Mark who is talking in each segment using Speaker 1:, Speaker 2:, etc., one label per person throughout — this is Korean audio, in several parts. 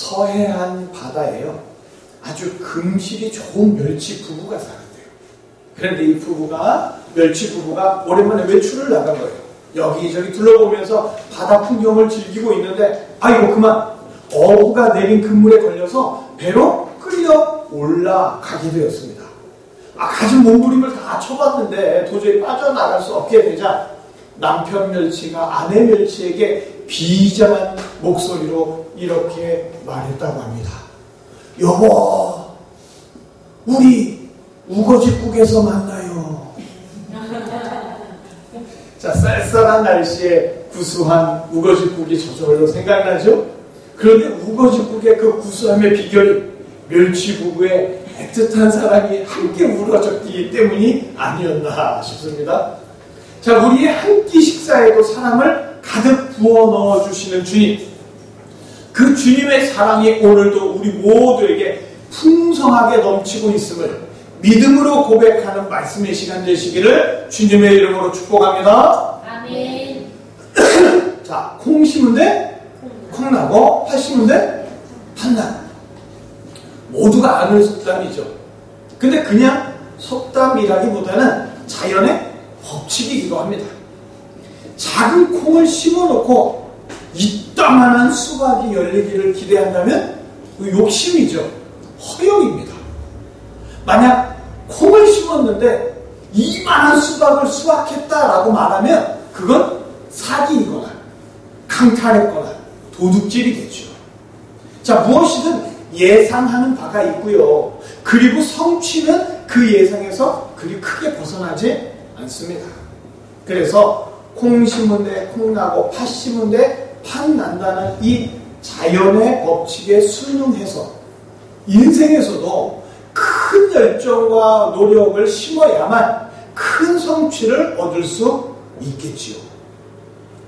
Speaker 1: 서해안 바다에요, 아주 금실이 좋은 멸치 부부가 살았대요. 그런데 이 멸치 부부가 오랜만에 외출을 나간 거예요. 여기저기 둘러보면서 바다 풍경을 즐기고 있는데, 아이고 그만, 어부가 내린 그물에 걸려서 배로 끌려 올라가게 되었습니다. 가진 몸부림을 다 쳐봤는데 도저히 빠져나갈 수 없게 되자 남편 멸치가 아내 멸치에게 비장한 목소리로 이렇게 말했다고 합니다. 여보, 우리 우거지국에서 만나요. 자, 쌀쌀한 날씨에 구수한 우거지국이 저절로 생각나죠? 그런데 우거지국의 그 구수함의 비결이 멸치 부부의 애틋한 사랑이 함께 우러졌기 때문이 아니었나 싶습니다. 자, 우리의 한 끼 식사에도 사랑을 가득 부어 넣어주시는 주님, 그 주님의 사랑이 오늘도 우리 모두에게 풍성하게 넘치고 있음을 믿음으로 고백하는 말씀의 시간 되시기를 주님의 이름으로 축복합니다.
Speaker 2: 아멘.
Speaker 1: 자, 콩 심은데 콩나고, 팥 심은데 팥나고. 모두가 아는 속담이죠. 근데 그냥 속담이라기보다는 자연의 법칙이기도 합니다. 작은 콩을 심어놓고 이따만한 수박이 열리기를 기대한다면 욕심이죠. 허영입니다. 만약 콩을 심었는데 이만한 수박을 수확했다라고 말하면 그건 사기이거나 강탈했거나 도둑질이겠죠. 자, 무엇이든 예상하는 바가 있고요. 그리고 성취는 그 예상에서 그리 크게 벗어나지 않습니다. 그래서 콩 심은데 콩 나고 팥 심은데 팥 난다는 이 자연의 법칙에 순응해서 인생에서도 큰 열정과 노력을 심어야만 큰 성취를 얻을 수 있겠지요.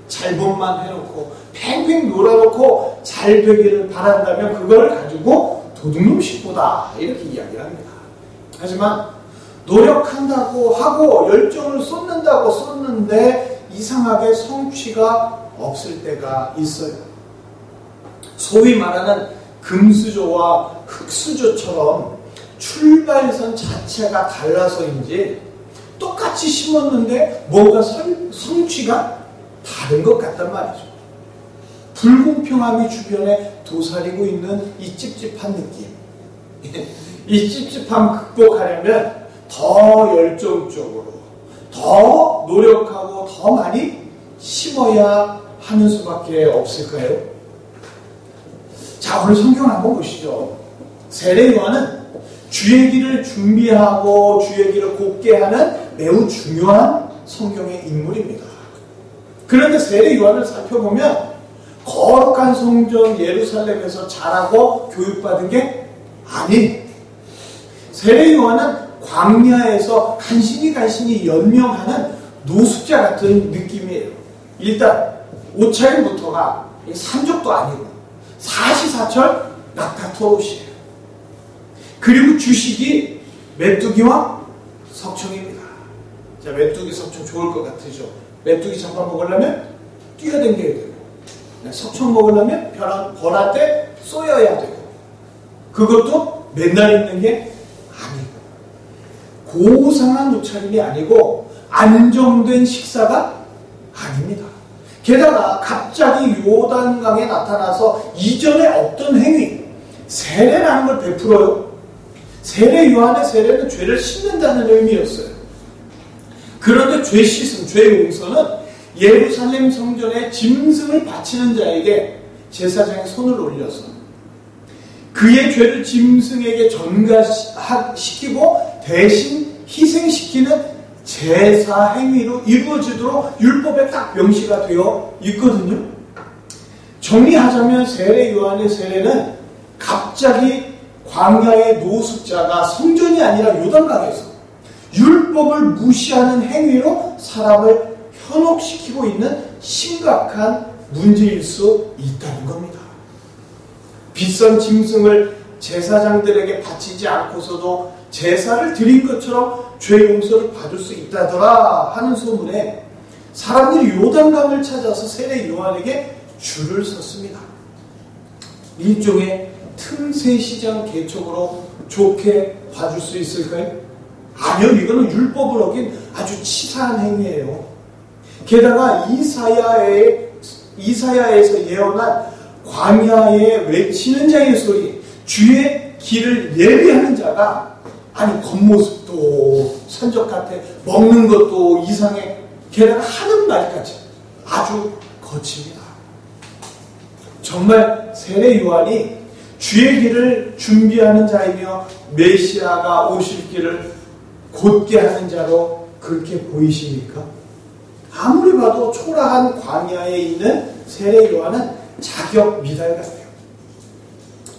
Speaker 1: 잘못만 해놓고 팽팽 놀아놓고 잘 되기를 바란다면 그걸 가지고 도둑놈 식구다, 이렇게 이야기를 합니다. 하지만 노력한다고 하고 열정을 쏟는다고 쏟는데 이상하게 성취가 없을 때가 있어요. 소위 말하는 금수저와 흙수저처럼 출발선 자체가 달라서인지 똑같이 심었는데 뭔가 성취가 다른 것 같단 말이죠. 불공평함이 주변에 도사리고 있는 이 찝찝한 느낌, 이 찝찝함 극복하려면 더 열정적으로, 더 노력하고 더 많이 심어야 하는 수밖에 없을까요? 자, 오늘 성경 한번 보시죠. 세례 요한은 주의 길을 준비하고 주의 길을 곱게 하는 매우 중요한 성경의 인물입니다. 그런데 세례 요한을 살펴보면 거룩한 성전 예루살렘에서 자라고 교육받은 게 아닌, 세례 요한은 광야에서 간신히 연명하는 노숙자 같은 느낌이에요. 일단 옷차림부터가 산적도 아니고 사시사철 낙타토롯이에요. 그리고 주식이 메뚜기와 석청입니다. 자, 메뚜기 석청 좋을 것 같으죠? 메뚜기 잡아먹으려면 뛰어다녀야 되고, 석청 먹으려면 벌할 때 쏘여야 되고, 그것도 맨날 입는 게 아니고, 고상한 옷차림이 아니고 안정된 식사가 아닙니다. 게다가 갑자기 요단강에 나타나서 이전에 없던 행위, 세례라는 걸 베풀어요. 세례 요한의 세례는 죄를 씻는다는 의미였어요. 그런데 죄 씻음, 죄 용서는 예루살렘 성전에 짐승을 바치는 자에게 제사장이 손을 올려서 그의 죄를 짐승에게 전가시키고 대신 희생시키는 제사 행위로 이루어지도록 율법에 딱 명시가 되어 있거든요. 정리하자면 세례 요한의 세례는 갑자기 광야의 노숙자가 성전이 아니라 요단강에서 율법을 무시하는 행위로 사람을 현혹시키고 있는 심각한 문제일 수 있다는 겁니다. 비싼 짐승을 제사장들에게 바치지 않고서도 제사를 드린 것처럼 죄 용서를 받을 수 있다더라 하는 소문에 사람들이 요단강을 찾아서 세례 요한에게 줄을 섰습니다. 일종의 틈새 시장 개척으로 좋게 봐줄 수 있을까요? 아니요, 이거는 율법을 어긴 아주 치사한 행위예요. 게다가 이사야에서 예언한 광야에 외치는 자의 소리, 주의 길을 예비하는 자가, 아니 겉모습도 산적 같아, 먹는 것도 이상해, 게다가 하는 말까지 아주 거칩니다. 정말 세례 요한이 주의 길을 준비하는 자이며 메시아가 오실 길을 곧게 하는 자로 그렇게 보이십니까? 아무리 봐도 초라한 광야에 있는 세례 요한은 자격 미달 같아요.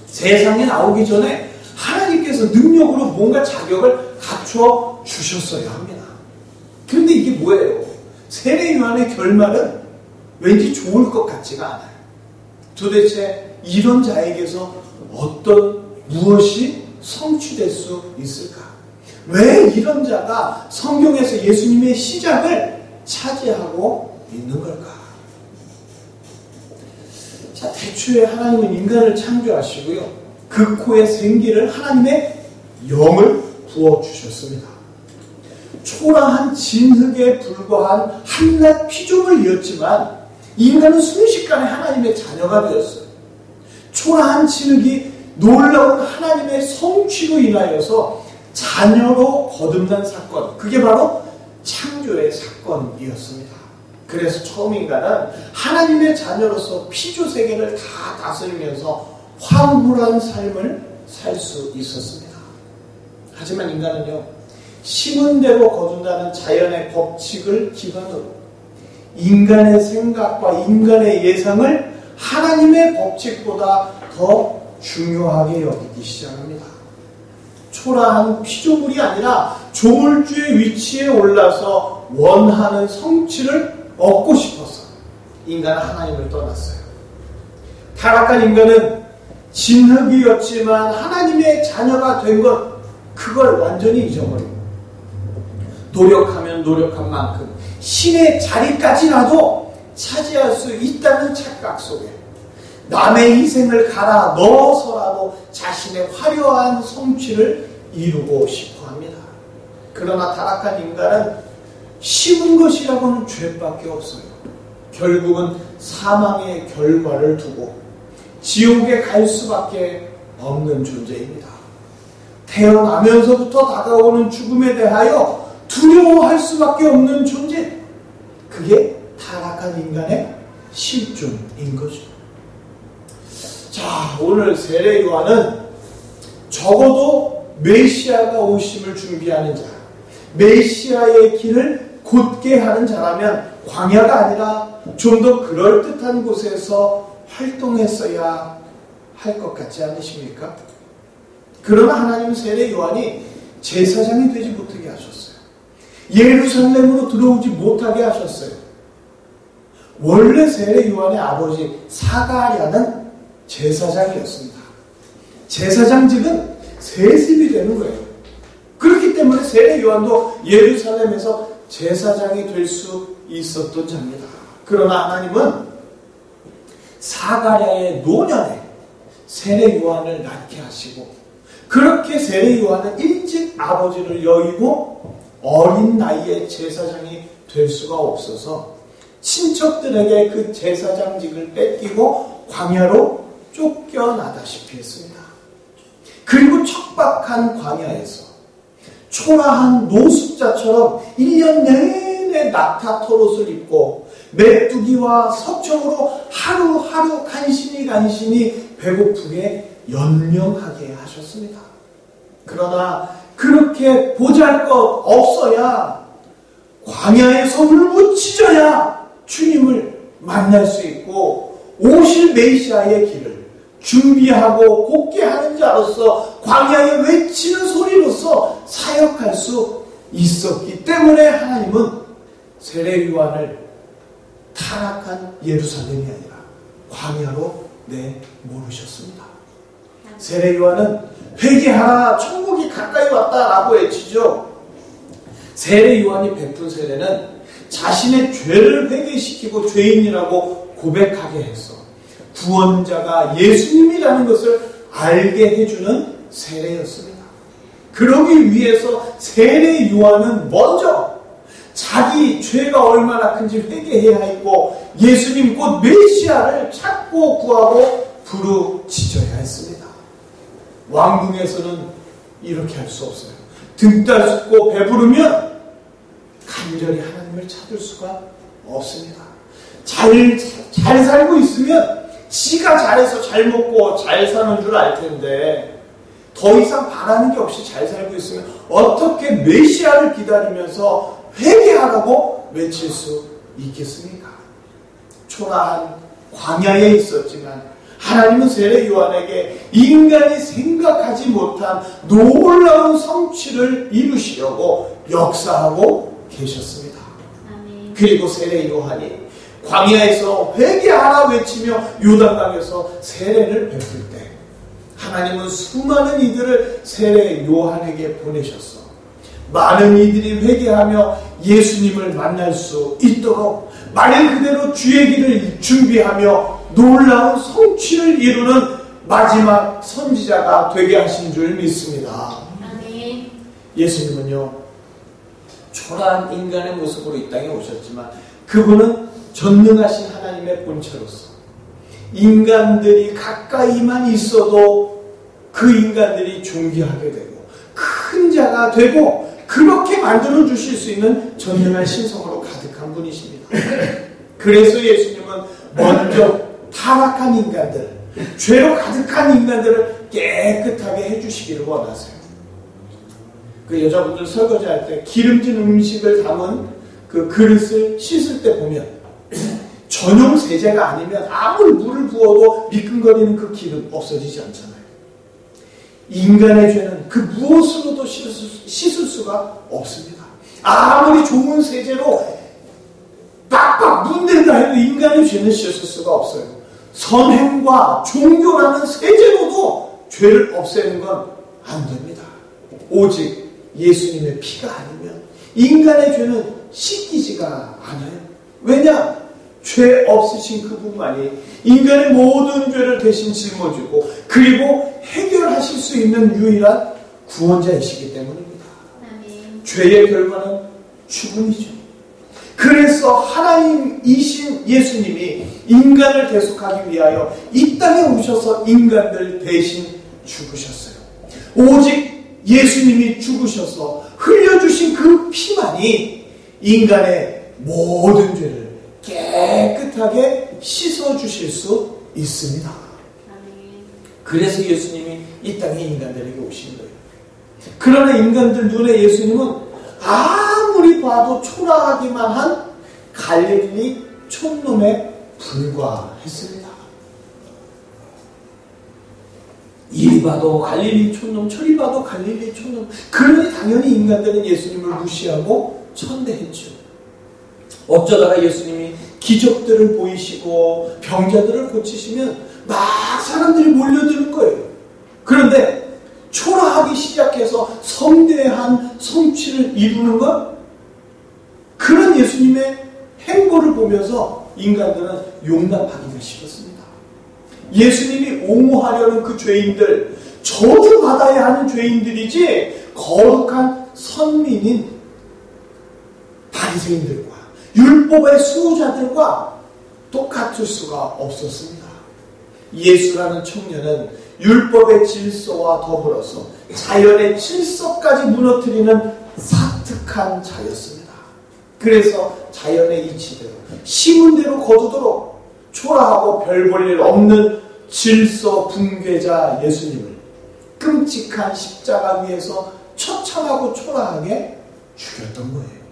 Speaker 1: 세상에 나오기 전에 하나님께서 능력으로 뭔가 자격을 갖춰 주셨어야 합니다. 그런데 이게 뭐예요? 세례 요한의 결말은 왠지 좋을 것 같지가 않아요. 도대체 이런 자에게서 무엇이 성취될 수 있을까? 왜 이런 자가 성경에서 예수님의 시작을 차지하고 있는 걸까? 자, 태초에 하나님은 인간을 창조하시고요, 그 코에 생기를 하나님의 영을 부어주셨습니다. 초라한 진흙에 불과한 한낱 피조물이었지만 인간은 순식간에 하나님의 자녀가 되었어요. 초라한 진흙이 놀라운 하나님의 성취로 인하여서 자녀로 거듭난 사건, 그게 바로 창조의 사건이었습니다. 그래서 처음 인간은 하나님의 자녀로서 피조세계를 다 다스리면서 황홀한 삶을 살 수 있었습니다. 하지만 인간은요, 심은 대로 거둔다는 자연의 법칙을 기반으로 인간의 생각과 인간의 예상을 하나님의 법칙보다 더 중요하게 여기기 시작합니다. 초라한 피조물이 아니라 조물주의 위치에 올라서 원하는 성취를 얻고 싶어서 인간은 하나님을 떠났어요. 타락한 인간은 진흙이었지만 하나님의 자녀가 된 것, 그걸 완전히 잊어버리고 노력하면 노력한 만큼 신의 자리까지라도 차지할 수 있다는 착각 속에 남의 희생을 갈아 넣어서라도 자신의 화려한 성취를 이루고 싶어 합니다. 그러나 타락한 인간은 심은 것이라고는 죄밖에 없어요. 결국은 사망의 결과를 두고 지옥에 갈 수밖에 없는 존재입니다. 태어나면서부터 다가오는 죽음에 대하여 두려워할 수밖에 없는 존재, 그게 타락한 인간의 실존인 거죠. 자, 오늘 세례 요한은 적어도 메시아가 오심을 준비하는 자, 메시아의 길을 곧게 하는 자라면 광야가 아니라 좀 더 그럴듯한 곳에서 활동했어야 할 것 같지 않으십니까? 그러나 하나님은 세례 요한이 제사장이 되지 못하게 하셨어요. 예루살렘으로 들어오지 못하게 하셨어요. 원래 세례 요한의 아버지 사가랴는 제사장이었습니다. 제사장직은 세습이 되는 거예요. 그렇기 때문에 세례 요한도 예루살렘에서 제사장이 될 수 있었던 자입니다. 그러나 하나님은 사가랴의 노년에 세례 요한을 낳게 하시고, 그렇게 세례 요한은 일찍 아버지를 여의고 어린 나이에 제사장이 될 수가 없어서 친척들에게 그 제사장직을 뺏기고 광야로 쫓겨나다시피 했습니다. 그리고 척박한 광야에서 초라한 노숙자처럼 1년 내내 낙타 털옷을 입고 메뚜기와 석청으로 하루하루 간신히 배고프게 연명하게 하셨습니다. 그러나 그렇게 보잘것 없어야 광야에서 울부짖어야 주님을 만날 수 있고 오실 메시아의 길을 준비하고 곧게 하는 자로서 광야에 외치는 소리로서 사역할 수 있었기 때문에 하나님은 세례 요한을 타락한 예루살렘이 아니라 광야로 내모르셨습니다. 세례 요한은 회개하라, 천국이 가까이 왔다라고 외치죠. 세례 요한이 베푼 세례는 자신의 죄를 회개시키고 죄인이라고 고백하게 해서 구원자가 예수님이라는 것을 알게 해주는 세례였습니다. 그러기 위해서 세례 요한은 먼저 자기 죄가 얼마나 큰지 회개해야 했고 예수님 곧 메시아를 찾고 구하고 부르짖어야 했습니다. 왕궁에서는 이렇게 할 수 없어요. 등 따숩고 배부르면 간절히 하나님을 찾을 수가 없습니다. 잘 살고 있으면 지가 잘해서 잘 먹고 잘 사는 줄 알 텐데 더 이상 바라는 게 없이 잘 살고 있으면 어떻게 메시아를 기다리면서 회개하라고 외칠 수 있겠습니까? 초라한 광야에 있었지만 하나님은 세례 요한에게 인간이 생각하지 못한 놀라운 성취를 이루시려고 역사하고 계셨습니다. 아멘. 그리고 세례 요한이 광야에서 회개하라 외치며 요단강에서 세례를 베풀 때 하나님은 수많은 이들을 세례 요한에게 보내셨어. 많은 이들이 회개하며 예수님을 만날 수 있도록 말 그대로 주의 길을 준비하며 놀라운 성취를 이루는 마지막 선지자가 되게 하신 줄 믿습니다. 아멘. 예수님은요 초라한 인간의 모습으로 이 땅에 오셨지만 그분은 전능하신 하나님의 본체로서 인간들이 가까이만 있어도 그 인간들이 존귀하게 되고 큰 자가 되고 그렇게 만들어 주실 수 있는 전능한 신성으로 가득한 분이십니다. 그래서 예수님은 먼저 타락한 인간들, 죄로 가득한 인간들을 깨끗하게 해주시기를 원하세요. 그 여자분들 설거지할 때 기름진 음식을 담은 그 그릇을 씻을 때 보면 전용 세제가 아니면 아무리 물을 부어도 미끈거리는 그 기름 없어지지 않잖아요. 인간의 죄는 그 무엇으로도 씻을 수가 없습니다. 아무리 좋은 세제로 빡빡 문댄다 해도 인간의 죄는 씻을 수가 없어요. 선행과 종교라는 세제로도 죄를 없애는 건 안 됩니다. 오직 예수님의 피가 아니면 인간의 죄는 씻기지가 않아요. 왜냐? 죄 없으신 그분만이 인간의 모든 죄를 대신 짊어지고 그리고 해결하실 수 있는 유일한 구원자이시기 때문입니다. 아멘. 죄의 결과는 죽음이죠. 그래서 하나님이신 예수님이 인간을 대속하기 위하여 이 땅에 오셔서 인간들 대신 죽으셨어요. 오직 예수님이 죽으셔서 흘려주신 그 피만이 인간의 모든 죄를 깨끗하게 씻어주실 수 있습니다. 그래서 예수님이 이 땅에 인간들에게 오신 거예요. 그러나 인간들 눈에 예수님은 아무리 봐도 초라하기만 한 갈릴리 촌놈에 불과했습니다. 이리 봐도 갈릴리 촌놈, 저리 봐도 갈릴리 촌놈. 그러니 당연히 인간들은 예수님을 무시하고 천대했죠. 어쩌다가 예수님이 기적들을 보이시고 병자들을 고치시면 막 사람들이 몰려드는 거예요. 그런데 초라하기 시작해서 성대한 성취를 이루는 것, 그런 예수님의 행보를 보면서 인간들은 용납하기가 싫었습니다. 예수님이 옹호하려는 그 죄인들, 저주받아야 하는 죄인들이지 거룩한 선민인 바리새인들과 율법의 수호자들과 똑같을 수가 없었습니다. 예수라는 청년은 율법의 질서와 더불어서 자연의 질서까지 무너뜨리는 사특한 자였습니다. 그래서 자연의 이치대로 심은 대로 거두도록 초라하고 별 볼 일 없는 질서 붕괴자 예수님을 끔찍한 십자가 위에서 처참하고 초라하게 죽였던 거예요.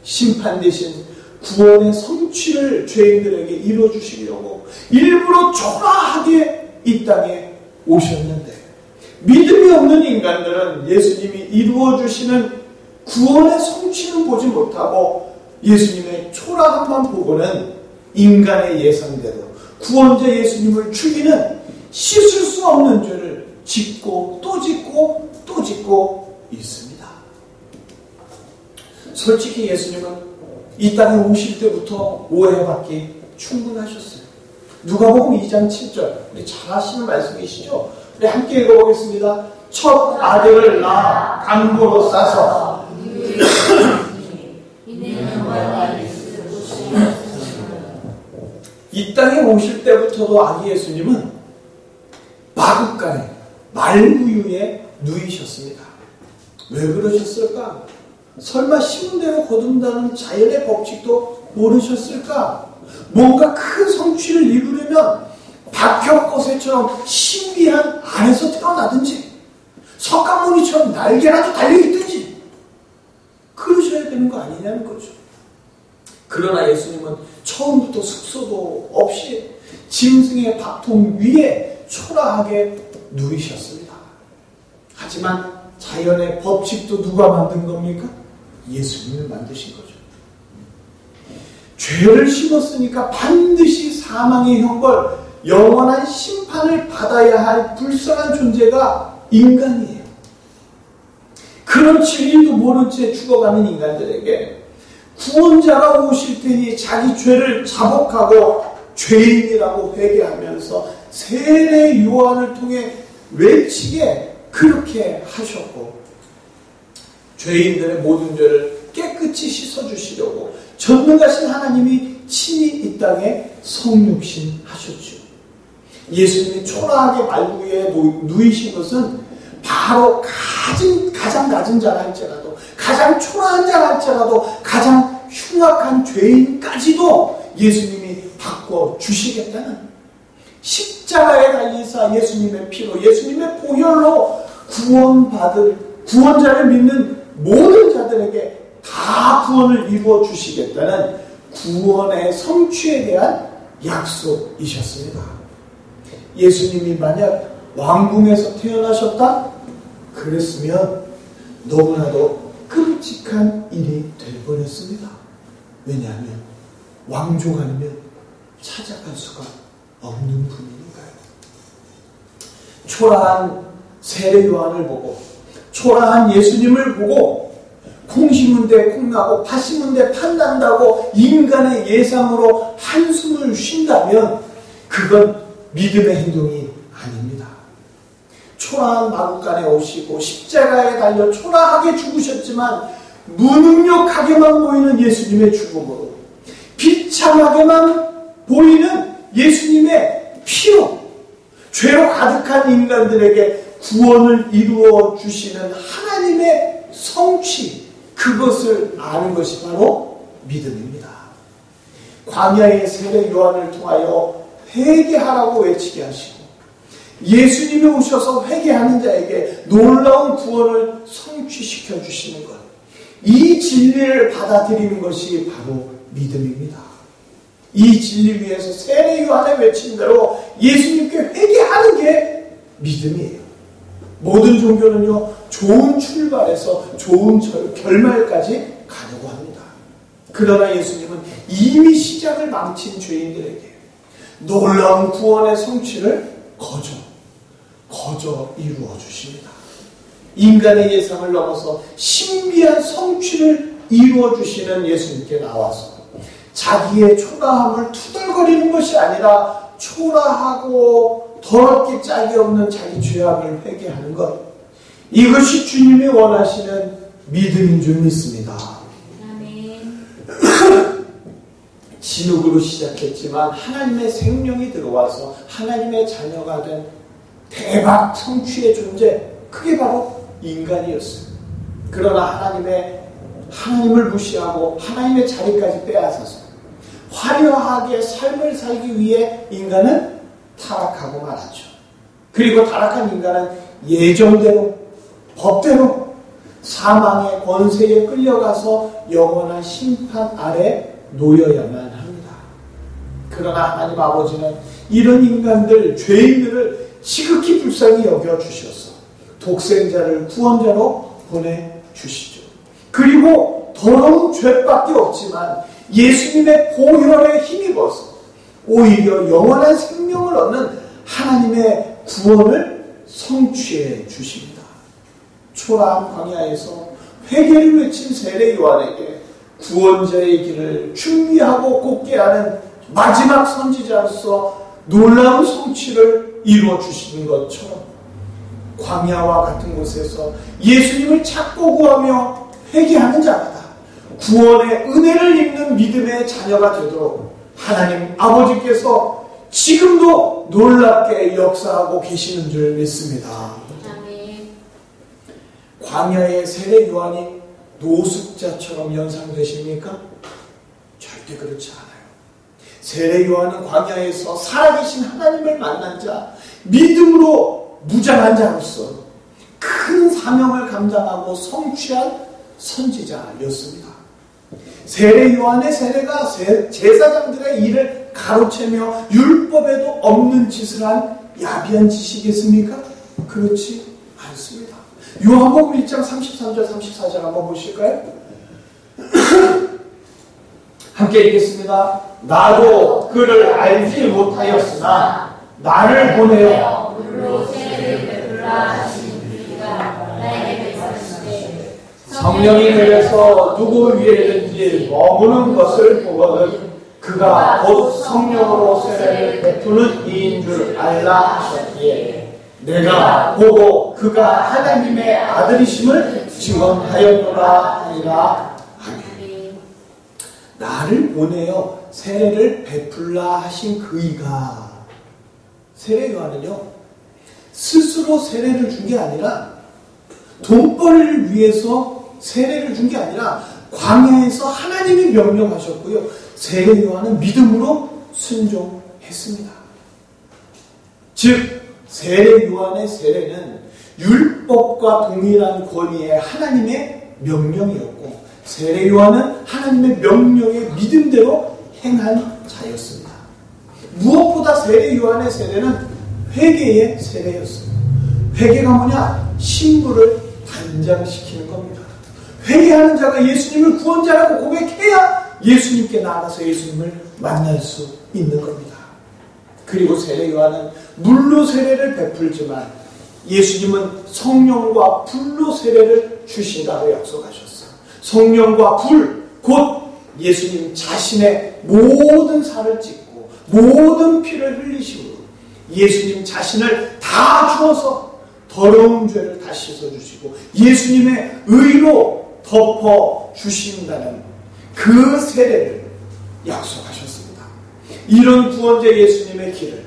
Speaker 1: 심판 대신 구원의 성취를 죄인들에게 이루어주시려고 일부러 초라하게 이 땅에 오셨는데 믿음이 없는 인간들은 예수님이 이루어주시는 구원의 성취는 보지 못하고 예수님의 초라함만 보고는 인간의 예상대로 구원자 예수님을 죽이는 씻을 수 없는 죄를 짓고 또 짓고 또 짓고 있습니다. 솔직히 예수님은 이 땅에 오실 때부터 오해받기 충분하셨어요. 누가복음 2장 7절. 우리 잘 아시는 말씀이시죠? 우리 함께 읽어보겠습니다. 첫 아들을 낳아 강보로 싸서 이 땅에 오실 때부터도 아기 예수님은 마구간에 말구유에 누이셨습니다. 왜 그러셨을까? 설마 심은 대로 거둔다는 자연의 법칙도 모르셨을까? 뭔가 큰 성취를 이루려면 박혁거새처럼 신비한 알에서 태어나든지 석가모니처럼 날개라도 달려있든지 그러셔야 되는 거 아니냐는 거죠. 그러나 예수님은 처음부터 숙소도 없이 짐승의 밥통 위에 초라하게 누이셨습니다. 하지만 자연의 법칙도 누가 만든 겁니까? 예수님을 만드신 거죠. 죄를 심었으니까 반드시 사망의 형벌, 영원한 심판을 받아야 할 불쌍한 존재가 인간이에요. 그런 진리도 모른 채 죽어가는 인간들에게 구원자가 오실 테니 자기 죄를 자복하고 죄인이라고 회개하면서 세례 요한을 통해 외치게 그렇게 하셨고, 죄인들의 모든 죄를 깨끗이 씻어주시려고 전능하신 하나님이 친히 이 땅에 성육신 하셨죠. 예수님이 초라하게 말구유에 누이신 것은 바로 가장 낮은 자라 할지라도, 가장 초라한 자라 할지라도, 가장 흉악한 죄인까지도 예수님이 바꿔주시겠다는, 십자가에 달리사 예수님의 피로, 예수님의 보혈로 구원자를 믿는 모든 자들에게 다 구원을 이루어 주시겠다는 구원의 성취에 대한 약속이셨습니다. 예수님이 만약 왕궁에서 태어나셨다? 그랬으면 너무나도 끔찍한 일이 될 뻔했습니다. 왜냐하면 왕족 아니면 찾아갈 수가 없는 분이니까요. 초라한 세례 요한을 보고, 초라한 예수님을 보고, 콩 심은 데 콩 나고 팥 심은 데 팥 난다고 인간의 예상으로 한숨을 쉰다면 그건 믿음의 행동이 아닙니다. 초라한 마구간에 오시고 십자가에 달려 초라하게 죽으셨지만 무능력하게만 보이는 예수님의 죽음으로, 비참하게만 보이는 예수님의 피로 죄로 가득한 인간들에게 구원을 이루어 주시는 하나님의 성취, 그것을 아는 것이 바로 믿음입니다. 광야의 세례 요한을 통하여 회개하라고 외치게 하시고, 예수님이 오셔서 회개하는 자에게 놀라운 구원을 성취시켜 주시는 것, 이 진리를 받아들이는 것이 바로 믿음입니다. 이 진리 위에서 세례 요한의 외친 대로 예수님께 회개하는 게 믿음이에요. 모든 종교는요, 좋은 출발에서 좋은 결말까지 가려고 합니다. 그러나 예수님은 이미 시작을 망친 죄인들에게 놀라운 구원의 성취를 거저 이루어 주십니다. 인간의 예상을 넘어서 신비한 성취를 이루어 주시는 예수님께 나와서 자기의 초라함을 투덜거리는 것이 아니라 초라하고 더럽게 짝이 없는 자기 죄악을 회개하는 것, 이것이 주님이 원하시는 믿음인 줄 믿습니다. 진흙으로 시작했지만 하나님의 생명이 들어와서 하나님의 자녀가 된 대박 성취의 존재, 그게 바로 인간이었어요. 그러나 하나님을 무시하고 하나님의 자리까지 빼앗아서 화려하게 삶을 살기 위해 인간은 타락하고 말았죠. 그리고 타락한 인간은 예정대로, 법대로 사망의 권세에 끌려가서 영원한 심판 아래 놓여야만 합니다. 그러나 하나님 아버지는 이런 인간들, 죄인들을 지극히 불쌍히 여겨주셔서 독생자를 구원자로 보내주시죠. 그리고 더러운 죄밖에 없지만 예수님의 보혈에 힘입어서 오히려 영원한 생명을 얻는 하나님의 구원을 성취해 주십니다. 초라한 광야에서 회개를 외친 세례 요한에게 구원자의 길을 준비하고 곱게 하는 마지막 선지자로서 놀라운 성취를 이루어 주시는 것처럼 광야와 같은 곳에서 예수님을 찾고 구하며 회개하는 자마다 구원의 은혜를 입는 믿음의 자녀가 되도록 하나님 아버지께서 지금도 놀랍게 역사하고 계시는 줄 믿습니다.
Speaker 2: 아멘.
Speaker 1: 광야의 세례 요한이 노숙자처럼 연상되십니까? 절대 그렇지 않아요. 세례 요한은 광야에서 살아계신 하나님을 만난 자, 믿음으로 무장한 자로서 큰 사명을 감당하고 성취한 선지자였습니다. 세례 요한의 세례가 제사장들의 일을 가로채며 율법에도 없는 짓을 한 야비한 짓이겠습니까? 그렇지 않습니다. 요한복음 1장 33절 34절 한번 보실까요? 함께 읽겠습니다. 나도 그를 알지 못하였으나 나를 보내어
Speaker 2: 물로 세례를 베풀라 하신 그가 나에게 베푸시되
Speaker 1: 성령이 내려서 누구 위에든지 머무는 것을 보거든 그가 곧 성령으로 세례를 베푸는 이인 줄 알라 하셨기에 내가 보고 그가 하나님의 아들이심을 증언하였노라 하니라. 아멘. 나를 보내어 세례를 베풀라 하신 그이가, 세례 요한은요 스스로 세례를 준 게 아니라 돈벌이를 위해서 세례를 준 게 아니라 광야에서 하나님이 명령하셨고요, 세례 요한은 믿음으로 순종했습니다. 즉 세례 요한의 세례는 율법과 동일한 권위의 하나님의 명령이었고 세례 요한은 하나님의 명령에 믿음대로 행한 자였습니다. 무엇보다 세례 요한의 세례는 회개의 세례였습니다. 회개가 뭐냐? 신부를 단장시키는 겁니다. 회개하는 자가 예수님을 구원자라고 고백해야 예수님께 나아가서 예수님을 만날 수 있는 겁니다. 그리고 세례 요한은 물로 세례를 베풀지만 예수님은 성령과 불로 세례를 주신다고 약속하셨어요. 성령과 불, 곧 예수님 자신의 모든 살을 찢고 모든 피를 흘리심으로 예수님 자신을 다 주어서 더러운 죄를 다 씻어주시고 예수님의 의로 덮어주신다는 그 세례를 약속하셨습니다. 이런 구원자 예수님의 길을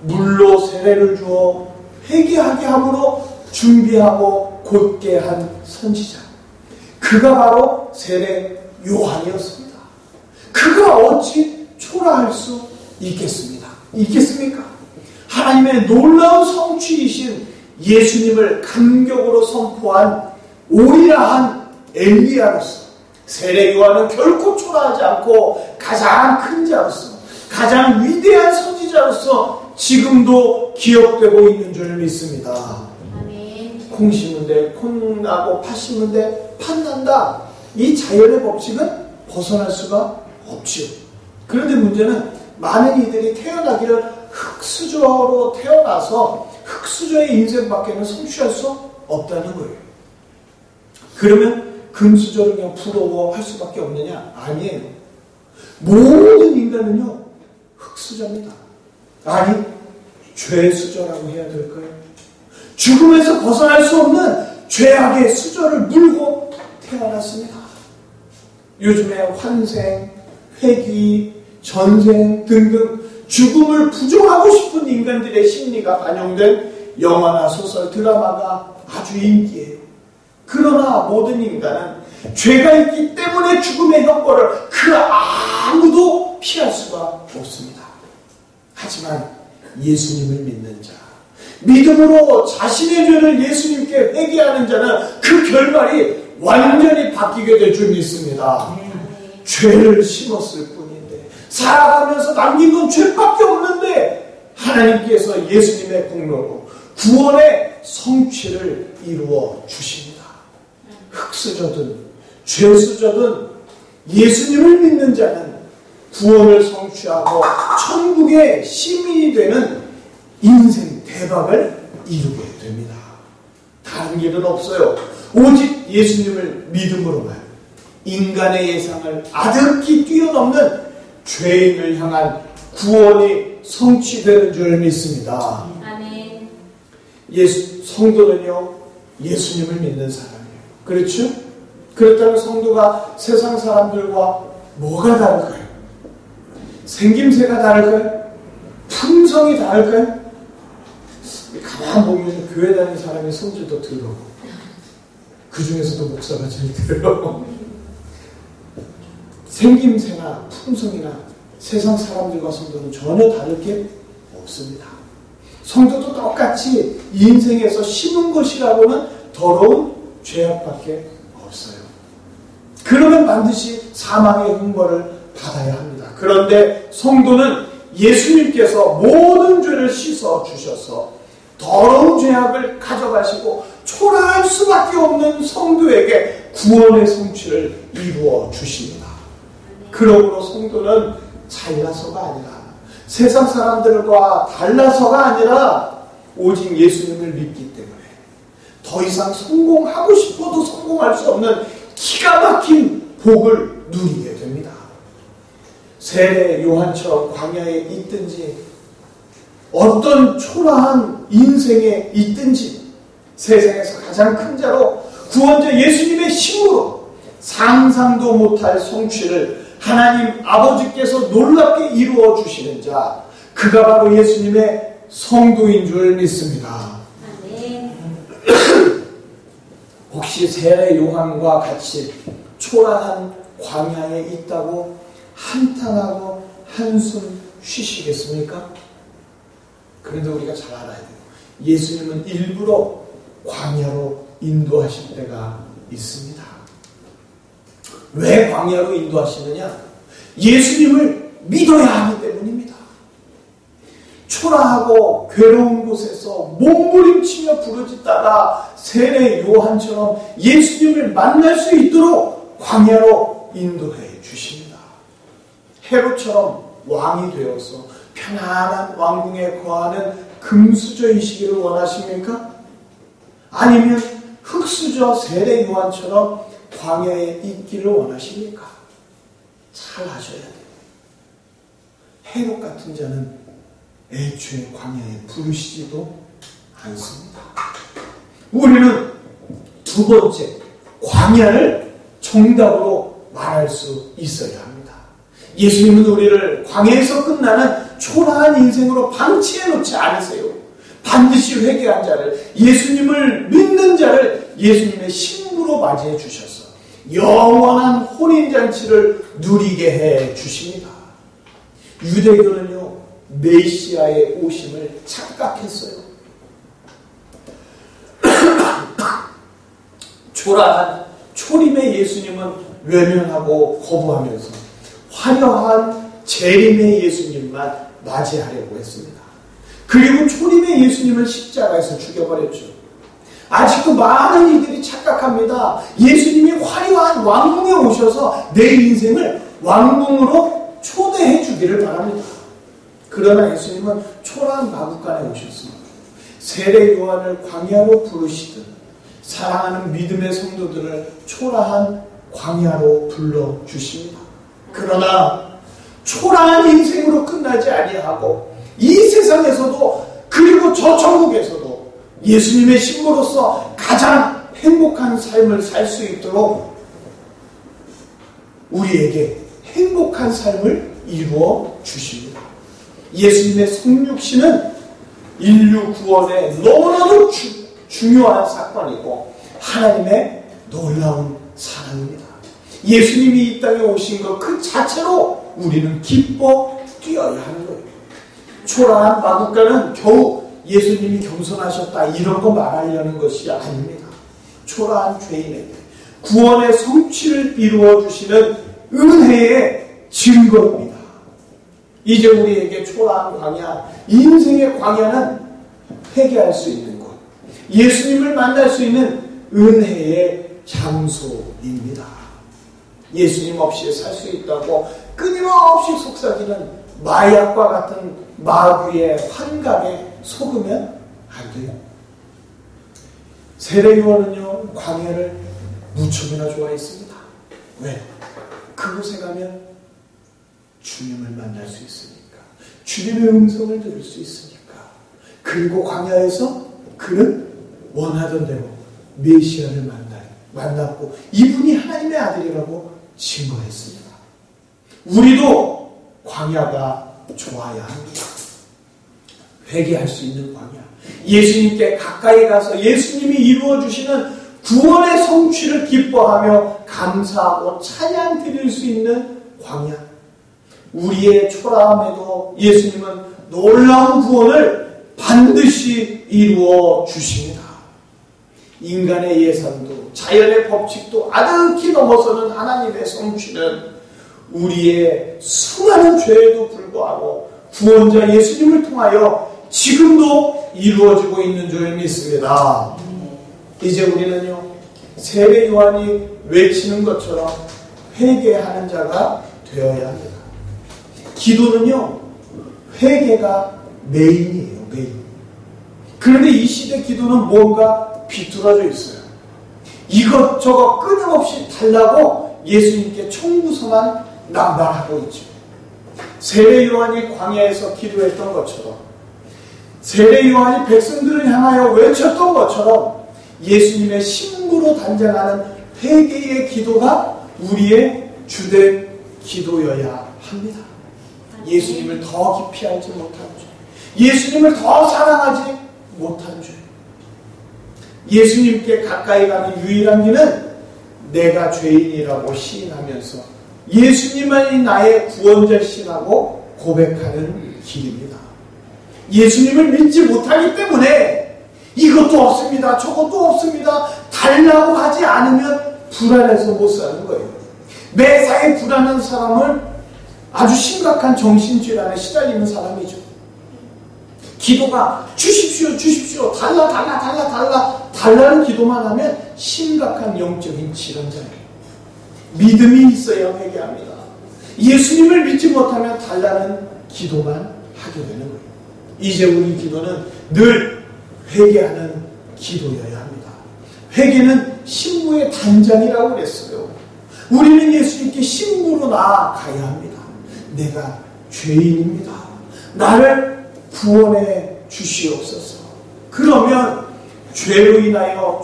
Speaker 1: 물로 세례를 주어 회개하게 함으로 준비하고 곧게 한 선지자, 그가 바로 세례 요한이었습니다. 그가 어찌 초라할 수 있겠습니까? 하나님의 놀라운 성취이신 예수님을 감격으로 선포한 오리라한 엘리야로서 세례 요한은 결코 초라하지 않고 가장 큰 자로서 가장 위대한 선지자로서 지금도 기억되고 있는 줄 믿습니다.
Speaker 2: 아멘.
Speaker 1: 콩 심은데 콩 나고 팥 심은데 팥 난다. 이 자연의 법칙은 벗어날 수가 없지요. 그런데 문제는 많은 이들이 태어나기를 흙수저로 태어나서 흙수저의 인생밖에는 성취할 수 없다는 거예요. 그러면 금수저를 그냥 부러워할 수밖에 없느냐? 아니에요. 모든 인간은요 흙수저입니다. 아니 죄수저라고 해야 될까요? 죽음에서 벗어날 수 없는 죄악의 수저를 물고 태어났습니다. 요즘에 환생, 회귀, 전생 등등 죽음을 부정하고 싶은 인간들의 심리가 반영된 영화나 소설, 드라마가 아주 인기예요. 그러나 모든 인간은 죄가 있기 때문에 죽음의 형벌을 그 아무도 피할 수가 없습니다. 하지만 예수님을 믿는 자, 믿음으로 자신의 죄를 예수님께 회개하는 자는 그 결말이 완전히 바뀌게 될 줄 믿습니다. 죄를 심었을 뿐인데 살아가면서 남긴 건 죄밖에 없는데 하나님께서 예수님의 공로로 구원의 성취를 이루어 주십니다. 흙수저든 죄수저든 예수님을 믿는 자는 구원을 성취하고 천국의 시민이 되는 인생 대박을 이루게 됩니다. 다른 길은 없어요. 오직 예수님을 믿음으로만 인간의 예상을 아득히 뛰어넘는 죄인을 향한 구원이 성취되는 줄 믿습니다.
Speaker 2: 아멘.
Speaker 1: 성도는요, 예수님을 믿는 사람이에요. 그렇죠? 그렇다면 성도가 세상 사람들과 뭐가 다를까요? 생김새가 다를까요? 품성이 다를까요? 가만 보면 교회 다니는 사람의 성질도 더러워. 그 중에서도 목사가 제일 더러워. 생김새나 품성이나 세상 사람들과 성도는 전혀 다를 게 없습니다. 성도도 똑같이 인생에서 심은 것이라고는 더러운 죄악밖에 없어요. 그러면 반드시 사망의 형벌을 받아야 합니다. 그런데 성도는 예수님께서 모든 죄를 씻어 주셔서 더러운 죄악을 가져가시고 초라할 수밖에 없는 성도에게 구원의 성취를 이루어 주십니다. 그러므로 성도는 잘나서가 아니라 세상 사람들과 달라서가 아니라 오직 예수님을 믿기 때문에 더 이상 성공하고 싶어도 성공할 수 없는 기가 막힌 복을 누리게 됩니다. 세례 요한처럼 광야에 있든지 어떤 초라한 인생에 있든지 세상에서 가장 큰 자로 구원자 예수님의 힘으로 상상도 못할 성취를 하나님 아버지께서 놀랍게 이루어 주시는 자, 그가 바로 예수님의 성도인 줄 믿습니다. 혹시 세례 요한과 같이 초라한 광야에 있다고 한탄하고 한숨 쉬시겠습니까? 그런데 우리가 잘 알아야 돼요. 예수님은 일부러 광야로 인도하실 때가 있습니다. 왜 광야로 인도하시느냐? 예수님을 믿어야 하기 때문입니다. 초라하고 괴로운 곳에서 몸부림치며 부르짖다가 세례 요한처럼 예수님을 만날 수 있도록 광야로 인도해 주십니다. 헤롯처럼 왕이 되어서 편안한 왕궁에 거하는 금수저이시기를 원하십니까? 아니면 흙수저 세례 요한처럼 광야에 있기를 원하십니까? 잘 하셔야 돼요. 헤롯 같은 자는 애초에 광야에 부르시지도 않습니다. 우리는 두 번째, 광야를 정답으로 말할 수 있어야 합니다. 예수님은 우리를 광야에서 끝나는 초라한 인생으로 방치해 놓지 않으세요. 반드시 회개한 자를, 예수님을 믿는 자를 예수님의 신부로 맞이해 주셔서 영원한 혼인잔치를 누리게 해 주십니다. 유대교는요, 메시아의 오심을 착각했어요. 초라한 초림의 예수님은 외면하고 거부하면서 화려한 재림의 예수님만 맞이하려고 했습니다. 그리고 초림의 예수님을 십자가에서 죽여버렸죠. 아직도 많은 이들이 착각합니다. 예수님이 화려한 왕궁에 오셔서 내 인생을 왕궁으로 초대해 주기를 바랍니다. 그러나 예수님은 초라한 마구간에 오셨습니다. 세례 요한을 광야로 부르시듯 사랑하는 믿음의 성도들을 초라한 광야로 불러주십니다. 그러나 초라한 인생으로 끝나지 아니하고 이 세상에서도 그리고 저 천국에서도 예수님의 신부로서 가장 행복한 삶을 살 수 있도록 우리에게 행복한 삶을 이루어 주십니다. 예수님의 성육신은 인류 구원에 너무나도 중요한 사건이고 하나님의 놀라운 사랑입니다. 예수님이 이 땅에 오신 것 그 자체로 우리는 기뻐 뛰어야 하는 거예요. 초라한 마구간은 겨우 예수님이 겸손하셨다 이런 거 말하려는 것이 아닙니다. 초라한 죄인에게 구원의 성취를 이루어 주시는 은혜의 증거입니다. 이제 우리에게 초라한 광야, 인생의 광야는 회개할 수 있는 곳, 예수님을 만날 수 있는 은혜의 장소입니다. 예수님 없이 살 수 있다고 끊임없이 속삭이는 마약과 같은 마귀의 환각에 속으면 안 돼요. 세례 요한은요, 광야를 무척이나 좋아했습니다. 왜? 그곳에 가면 주님을 만날 수 있으니까. 주님의 음성을 들을 수 있으니까. 그리고 광야에서 그는 원하던 대로 메시아를 만났고 이분이 하나님의 아들이라고 증거했습니다. 우리도 광야가 좋아야 합니다. 회개할 수 있는 광야. 예수님께 가까이 가서 예수님이 이루어주시는 구원의 성취를 기뻐하며 감사하고 찬양 드릴 수 있는 광야. 우리의 초라함에도 예수님은 놀라운 구원을 반드시 이루어 주십니다. 인간의 예산도 자연의 법칙도 아득히 넘어서는 하나님의 성취는 우리의 수많은 죄에도 불구하고 구원자 예수님을 통하여 지금도 이루어지고 있는 줄 믿습니다. 이제 우리는요, 세례 요한이 외치는 것처럼 회개하는 자가 되어야 합니다. 기도는요, 회개가 메인이에요, 메인. 그런데 이 시대 기도는 뭔가 비뚤어져 있어요. 이것저것 끊임없이 달라고 예수님께 청구서만 남발하고 있죠. 세례 요한이 광야에서 기도했던 것처럼, 세례 요한이 백성들을 향하여 외쳤던 것처럼 예수님의 신부로 단장하는 회개의 기도가 우리의 주된 기도여야 합니다. 예수님을 더 깊이 알지 못한 죄, 예수님을 더 사랑하지 못한 죄, 예수님께 가까이 가는 유일한 길은 내가 죄인이라고 시인하면서 예수님만이 나의 구원자시라고 고백하는 길입니다. 예수님을 믿지 못하기 때문에 이것도 없습니다, 저것도 없습니다, 달라고 하지 않으면 불안해서 못 사는 거예요. 매사에 불안한 사람을 아주 심각한 정신질환에 시달리는 사람이죠. 기도가 주십시오, 주십시오, 달라는 기도만 하면 심각한 영적인 질환자예요. 믿음이 있어야 회개합니다. 예수님을 믿지 못하면 달라는 기도만 하게 되는 거예요. 이제 우리 기도는 늘 회개하는 기도여야 합니다. 회개는 신부의 단장이라고 그랬어요. 우리는 예수님께 신부로 나아가야 합니다. 내가 죄인입니다. 나를 구원해 주시옵소서. 그러면 죄로 인하여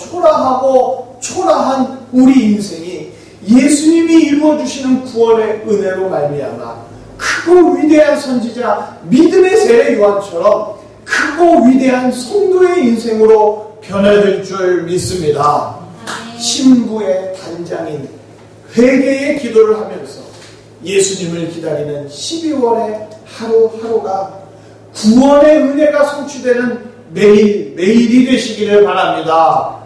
Speaker 1: 초라한 우리 인생이 예수님이 이루어주시는 구원의 은혜로 말미암아 크고 위대한 선지자 믿음의 세례 요한처럼 크고 위대한 성도의 인생으로 변화될 줄 믿습니다. 신부의 단장인 회개의 기도를 하면서 예수님을 기다리는 12월의 하루하루가 구원의 은혜가 성취되는 매일이 되시기를 바랍니다.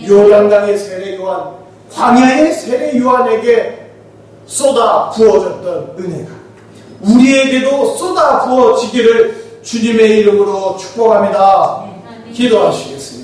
Speaker 1: 요단강의 세례 요한, 광야의 세례 요한에게 쏟아 부어졌던 은혜가 우리에게도 쏟아 부어지기를 주님의 이름으로 축복합니다. 기도하시겠습니다.